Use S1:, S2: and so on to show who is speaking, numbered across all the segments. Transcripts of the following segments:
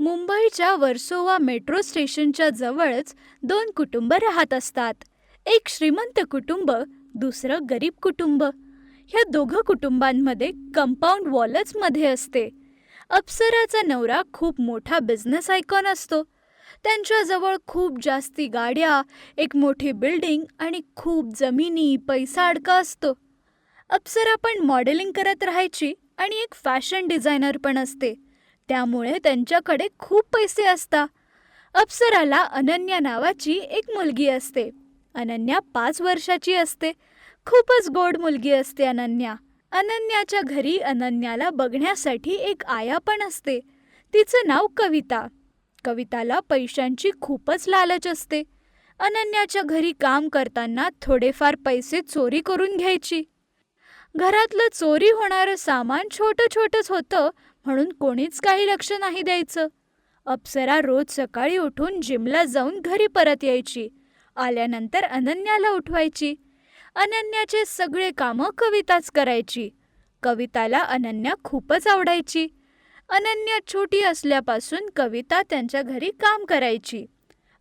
S1: मुंबईच्या वर्सोवा मेट्रो स्टेशनच्या जवळच दोन कुटुंब राहत असतात. एक श्रीमंत कुटुंब, दुसरं गरीब कुटुंब. ह्या दोघं कुटुंबांमध्ये कंपाऊंड वॉलच मध्ये असते. अप्सराचा नवरा खूप मोठा बिझनेस आयकॉन असतो. त्यांच्याजवळ खूप जास्ती गाड्या, एक मोठी बिल्डिंग आणि खूप जमिनी, पैसा अडका असतो. अप्सरा पण मॉडेलिंग करत राहायची आणि एक फॅशन डिझायनर पण असते. त्यामुळे त्यांच्याकडे खूप पैसे असतात. अप्सराला अनन्या नावाची एक मुलगी असते. अनन्या 5 वर्षाची असते. खूपच गोड मुलगी असते अनन्या. अनन्याच्या घरी अनन्याला बघण्यासाठी एक आया पण असते. तिचं नाव कविता. कविताला पैशांची खूपच लालच असते. अनन्याच्या घरी काम करताना थोडेफार पैसे चोरी करून घ्यायची. घरातलं चोरी होणारं सामान छोटं छोटंच होतं, म्हणून कोणीच काही लक्ष नाही द्यायचं. अप्सरा रोज सकाळी उठून जिमला जाऊन घरी परत यायची. आल्यानंतर अनन्याला उठवायची. अनन्याचे सगळे कामं कविताच करायची. कविताला अनन्या खूपच आवडायची. अनन्या छोटी असल्यापासून कविता त्यांच्या घरी काम करायची.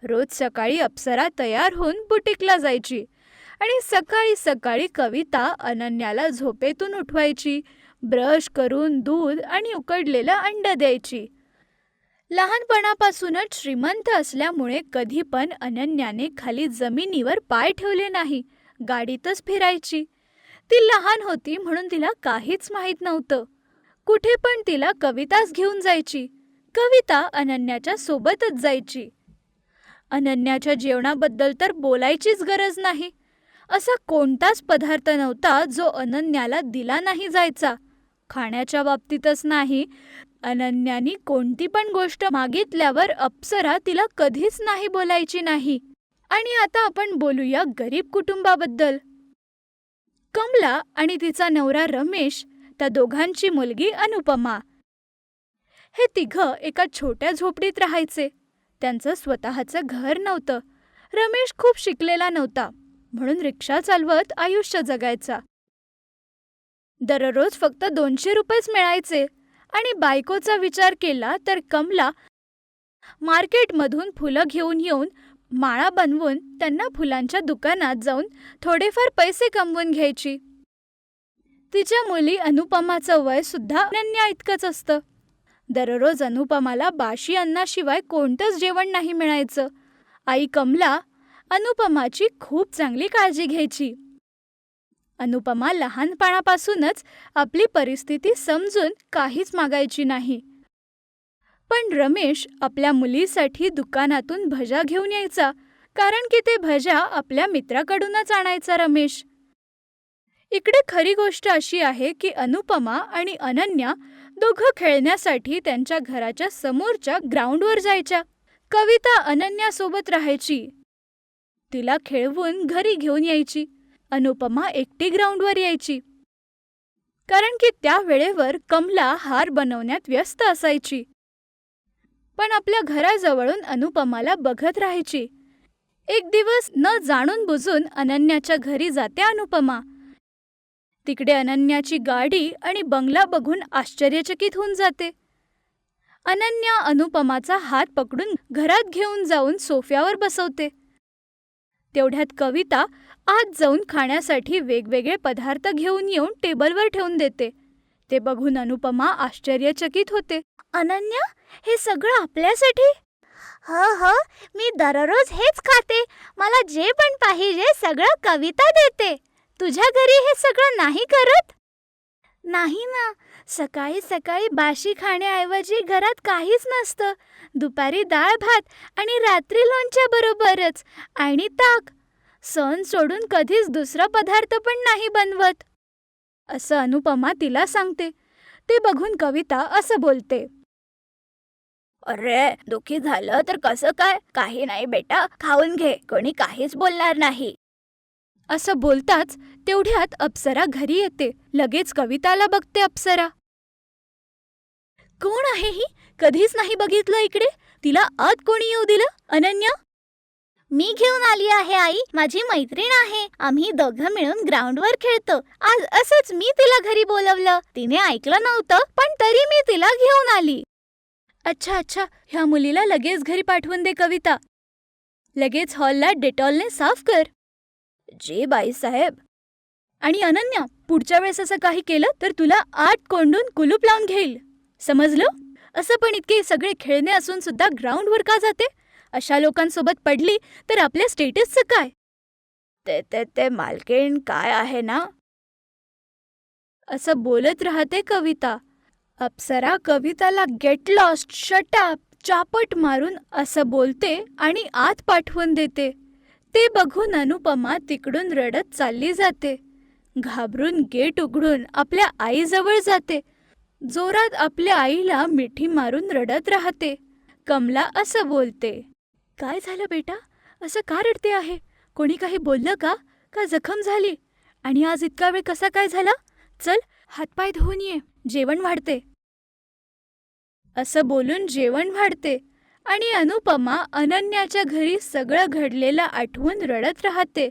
S1: रोज सकाळी अप्सरा तयार होऊन बुटीकला जायची आणि सकाळी सकाळी कविता अनन्याला झोपेतून उठवायची. ब्रश करून दूध आणि उकडलेलं अंड द्यायची. लहानपणापासूनच श्रीमंत असल्यामुळे कधी पण अनन्याने खाली जमिनीवर पाय ठेवले नाही. गाडीतच फिरायची. ती लहान होती म्हणून तिला काहीच माहीत नव्हतं. कुठे पण तिला कविताच घेऊन जायची. कविता अनन्याच्या सोबतच जायची. अनन्याच्या जेवणाबद्दल तर बोलायचीच गरज नाही. असा कोणताच पदार्थ नव्हता जो अनन्याला दिला नाही जायचा. खाण्याच्या बाबतीतच नाही, अनन्यानी कोणती पण गोष्ट मागितल्यावर अप्सरा तिला कधीच नाही बोलायची नाही. आणि आता आपण बोलूया गरीब कुटुंबाबद्दल. कमला आणि तिचा नवरा रमेश, त्या दोघांची मुलगी अनुपमा, हे तिघं एका छोट्या झोपडीत राहायचे. त्यांचं स्वतःचं घर नव्हतं. रमेश खूप शिकलेला नव्हता, म्हणून रिक्षा चालवत आयुष्य जगायचा. दररोज फक्त 200 रुपयेच मिळायचे. आणि बायकोचा विचार केला तर कमला मार्केटमधून फुलं घेऊन येऊन माळा बनवून त्यांना फुलांच्या दुकानात जाऊन थोडेफार पैसे कमवून घ्यायची. तिच्या मुली अनुपमाचं वय सुद्धा अनन्या इतकंच असतं. दररोज अनुपमाला बाशी अन्नाशिवाय कोणतंच जेवण नाही मिळायचं. आई कमला अनुपमाची खूप चांगली काळजी घ्यायची. अनुपमा लहानपणापासूनच आपली परिस्थिती समजून काहीच मागायची नाही. पण रमेश आपल्या मुलीसाठी दुकानातून भज्या घेऊन यायचा, कारण की ते भज्या आपल्या मित्राकडूनच आणायचा रमेश. इकडे खरी गोष्ट अशी आहे की अनुपमा आणि अनन्या दोघं खेळण्यासाठी त्यांच्या घराच्या समोरच्या ग्राउंडवर जायच्या. कविता अनन्यासोबत राहायची. तिला खेळवून घरी घेऊन यायची. अनुपमा एकटी ग्राउंडवर यायची, कारण की त्या वेळेवर कमला हार बनवण्यात व्यस्त असायची. पण आपल्या घराजवळून अनुपमाला बघत राहायची. एक दिवस न जाणून बुजून अनन्याच्या घरी जाते अनुपमा. तिकडे अनन्याची गाडी आणि बंगला बघून आश्चर्यचकित होऊन जाते. अनन्या अनुपमाचा हात पकडून घरात घेऊन जाऊन सोफ्यावर बसवते. तेवढ्यात कविता आत जाऊन खाण्यासाठी वेगवेगळे पदार्थ घेऊन येऊन टेबलवर ठेवून देते. ते बघून अनुपमा आश्चर्यचकित होते. अनन्या, हे सगळं आपल्यासाठी?
S2: हो, मी दररोज हेच खाते. मला जे पण पाहिजे सगळं कविता देते. तुझ्या घरी हे सगळं नाही करत?
S1: नाही ना. सकाळी सकाळी बाशी खाण्याऐवजी घरात काहीच नसतं. दुपारी डाळ भात आणि रात्री लोणच्या बरोबरच आणि ताक. सण सोडून कधीच दुसरा पदार्थ पण नाही बनवत, असं अनुपमा तिला सांगते. ते बघून कविता असं बोलते.
S2: अरे, दुखी झालं तर कसं काय? काही नाही बेटा, खाऊन घे, कोणी काहीच बोलणार नाही.
S1: असं बोलताच तेवढ्यात अप्सरा घरी येते. लगेच कविताला बघते अप्सरा. कोण आहे ही? कधीच नाही बघितलं इकडे. तिला आत कोणी येऊ दिलं? अनन्या,
S2: मी घेऊन आली आहे आई. माझी मैत्रीण आहे. आम्ही दोघं मिळून ग्राउंडवर खेळतो. आज असंच मी तिला घरी बोलवलं. तिने ऐकलं नव्हतं, पण तरी मी तिला घेऊन आली.
S1: अच्छा अच्छा, ह्या मुलीला लगेच घरी पाठवून दे कविता. लगेच हॉलला डेटॉलने साफ कर. जी बाईसाहेब. आणि अनन्या, पुढच्या वेळेस असं काही केलं तर तुला आत कोंडून कुलूप लावून घेईल. समजलं? असं पण इतके सगळे खेळणे असून सुद्धा ग्राउंडवर का जाते? अशा लोकांसोबत पडली तर आपल्या स्टेटसचं काय? ते ते ते मालकीण काय आहे ना, असं बोलत राहते कविता. अप्सरा कविताला गेट लॉस्ट, शट अप, चापट मारून असं बोलते आणि आत पाठवून देते. ते बघून अनुपमा तिकडून रडत चालली जाते. घाबरून गेट उघडून आपल्या आईजवळ जाते. जोरात आपल्या आईला मिठी मारून रडत राहते. कमला असं बोलते, काय झालं बेटा? असं का रडते आहे? कोणी काही बोललं का? का जखम झाली? आणि आज इतका वेळ कसा काय झाला? चल, हातपाय धुवून ये, जेवण वाढते. असं बोलून जेवण वाढते आणि अनुपमा अनन्याच्या घरी सगळं घडलेलं आठवून रडत राहते.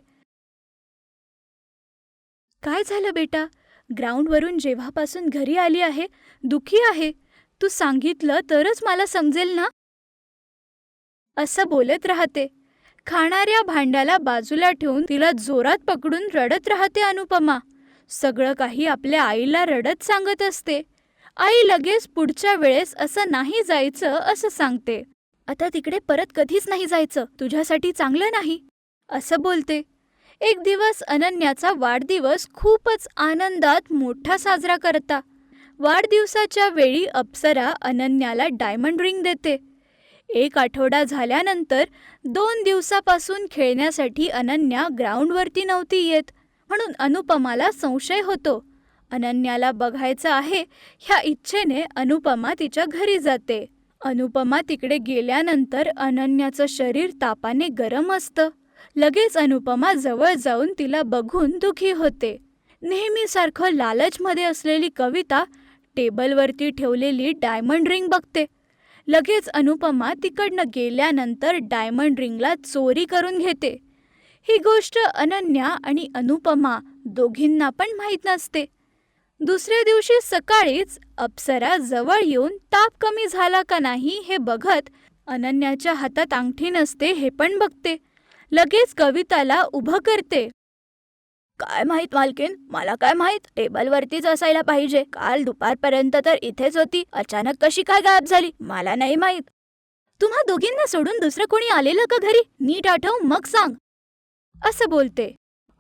S1: काय झालं बेटा? ग्राउंडवरून जेव्हापासून घरी आली आहे, दुखी आहे. तू सांगितलं तरच मला समजेल ना? असं बोलत राहते. खाणाऱ्या भांड्याला बाजूला ठेवून तिला जोरात पकडून रडत राहते अनुपमा. सगळं काही आपल्या आईला रडत सांगत असते. आई लगेच पुढच्या वेळेस असं नाही जायचं असं सांगते. आता तिकडे परत कधीच नाही जायचं, तुझ्यासाठी चांगलं नाही, असं बोलते. एक दिवस अनन्याचा वाढदिवस खूपच आनंदात मोठा साजरा करता. वाढदिवसाच्या वेळी अप्सरा अनन्याला डायमंड रिंग देते. 1 आठवडा झाल्यानंतर 2 दिवसापासून खेळण्यासाठी अनन्या ग्राउंडवरती नव्हती येत, म्हणून अनुपमाला संशय होतो. अनन्याला बघायचं आहे ह्या इच्छेने अनुपमा तिच्या घरी जाते. अनुपमा तिकडे गेल्यानंतर अनन्याचं शरीर तापाने गरम असतं. लगेच अनुपमा जवळ जाऊन तिला बघून दुखी होते. नेहमीसारखं लालचमध्ये असलेली कविता टेबलवरती ठेवलेली डायमंड रिंग बघते. लगेच अनुपमा तिकडनं गेल्यानंतर डायमंड रिंगला चोरी करून घेते. ही गोष्ट अनन्या आणि अनुपमा दोघींना पण माहीत नसते. दुसऱ्या दिवशी सकाळीच अप्सरा जवळ येऊन ताप कमी झाला का नाही हे बघत अनन्याच्या हातात अंगठी नसते हे पण बघते. लगेच कविताला उभं करते. काय माहीत मालकीन, मला काय माहीत, टेबलवरतीच असायला पाहिजे. काल दुपारपर्यंत तर इथेच होती, अचानक कशी काय गायब झाली मला नाही माहीत. तुम्हा दोघींना सोडून दुसरं कोणी आलेलं का घरी? नीट आठव मग सांग, असं बोलते.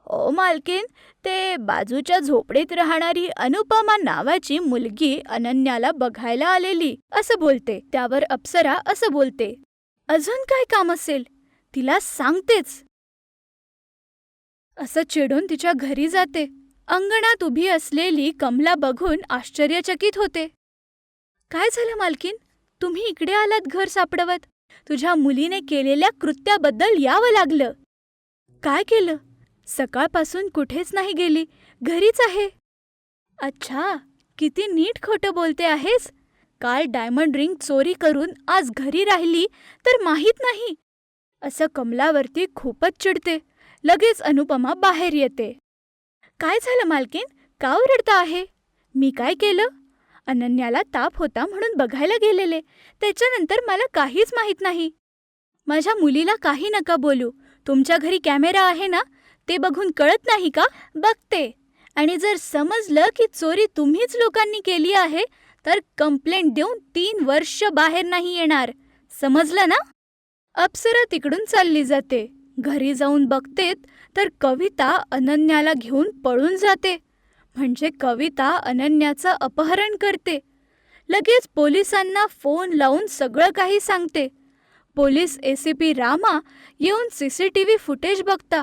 S1: हो मालकीन, ते बाजूच्या झोपडीत राहणारी अनुपमा नावाची मुलगी अनन्याला बघायला आलेली, असं बोलते. त्यावर अप्सरा असं बोलते, अजून काय काम असेल, तिला सांगतेच, असं चिडून तिच्या घरी जाते. अंगणात उभी असलेली कमला बघून आश्चर्यचकित होते. काय झालं मालकीन, तुम्ही इकडे आलात घर सापडवत? तुझ्या मुलीने केलेल्या कृत्याबद्दल यावं लागलं. काय केलं? सकाळपासून कुठेच नाही गेली, घरीच आहे. अच्छा, किती नीट खोटं बोलते आहेस. काल डायमंड रिंग चोरी करून आज घरी राहिली तर माहीत नाही, असं कमलावरती खूपच चिडते. लगेच अनुपमा बाहेर येते. काय झालं मालकीन, का ओरडता आहे? मी काय केलं? अनन्याला ताप होता म्हणून बघायला गेलेले, त्याच्यानंतर मला काहीच माहीत नाही. माझ्या मुलीला काही नका बोलू. तुमच्या घरी कॅमेरा आहे ना, ते बघून कळत नाही का? बघते. आणि जर समजलं की चोरी तुम्हीच लोकांनी केली आहे तर कंप्लेंट देऊन 3 वर्ष बाहेर नाही येणार, समजलं ना? अप्सरा तिकडून चालली जाते. घरी जाऊन बघतेत तर कविता अनन्याला घेऊन पळून जाते. म्हणजे कविता अनन्याचं अपहरण करते. लगेच पोलिसांना फोन लावून सगळं काही सांगते. पोलीस ACP रामा येऊन CCTV फुटेज बघता.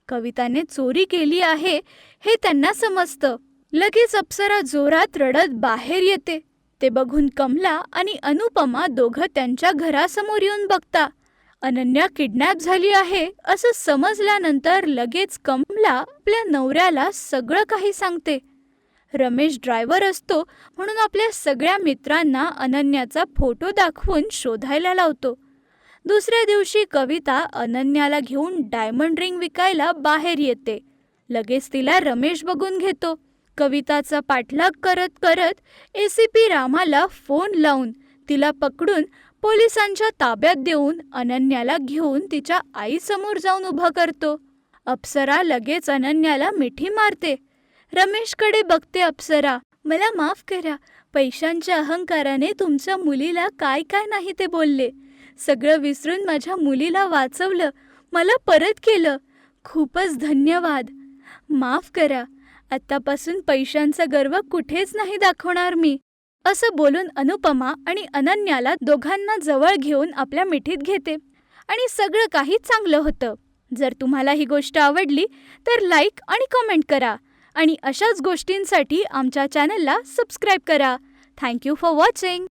S1: कविताने चोरी केली आहे हे त्यांना समजतं. लगेच अप्सरा जोरात रडत बाहेर येते. ते बघून कमला आणि अनुपमा दोघं त्यांच्या घरासमोर येऊन बघता. अनन्या किडनॅप झाली आहे असं समजल्यानंतर लगेच कमला आपल्या नवऱ्याला सगळं काही सांगते. रमेश ड्रायव्हर असतो म्हणून आपल्या सगळ्या मित्रांना अनन्याचा फोटो दाखवून शोधायला लावतो. दुसऱ्या दिवशी कविता अनन्याला घेऊन डायमंड रिंग विकायला बाहेर येते. लगेच तिला रमेश बघून घेतो. कविताचा पाठलाग करत करत ACP रामाला फोन लावून तिला पकडून पोलिसांच्या ताब्यात देऊन अनन्याला घेऊन तिच्या आईसमोर जाऊन उभं करतो. अप्सरा लगेच अनन्याला मिठी मारते. रमेशकडे बघते अप्सरा. मला माफ करा. पैशांच्या अहंकाराने तुमच्या मुलीला काय काय नाही ते बोलले. सगळं विसरून माझ्या मुलीला वाचवलं, मला परत केलं. खूपच धन्यवाद. माफ करा. आत्तापासून पैशांचा गर्व कुठेच नाही दाखवणार मी. असं बोलून अनुपमा आणि अनन्याला दोघांना जवळ घेऊन आपल्या मिठीत घेते आणि सगळं काही चांगलं होतं. जर तुम्हाला ही गोष्ट आवडली तर लाईक आणि कमेंट करा आणि अशाच गोष्टींसाठी आमच्या चॅनलला सबस्क्राईब करा. Thank you for watching.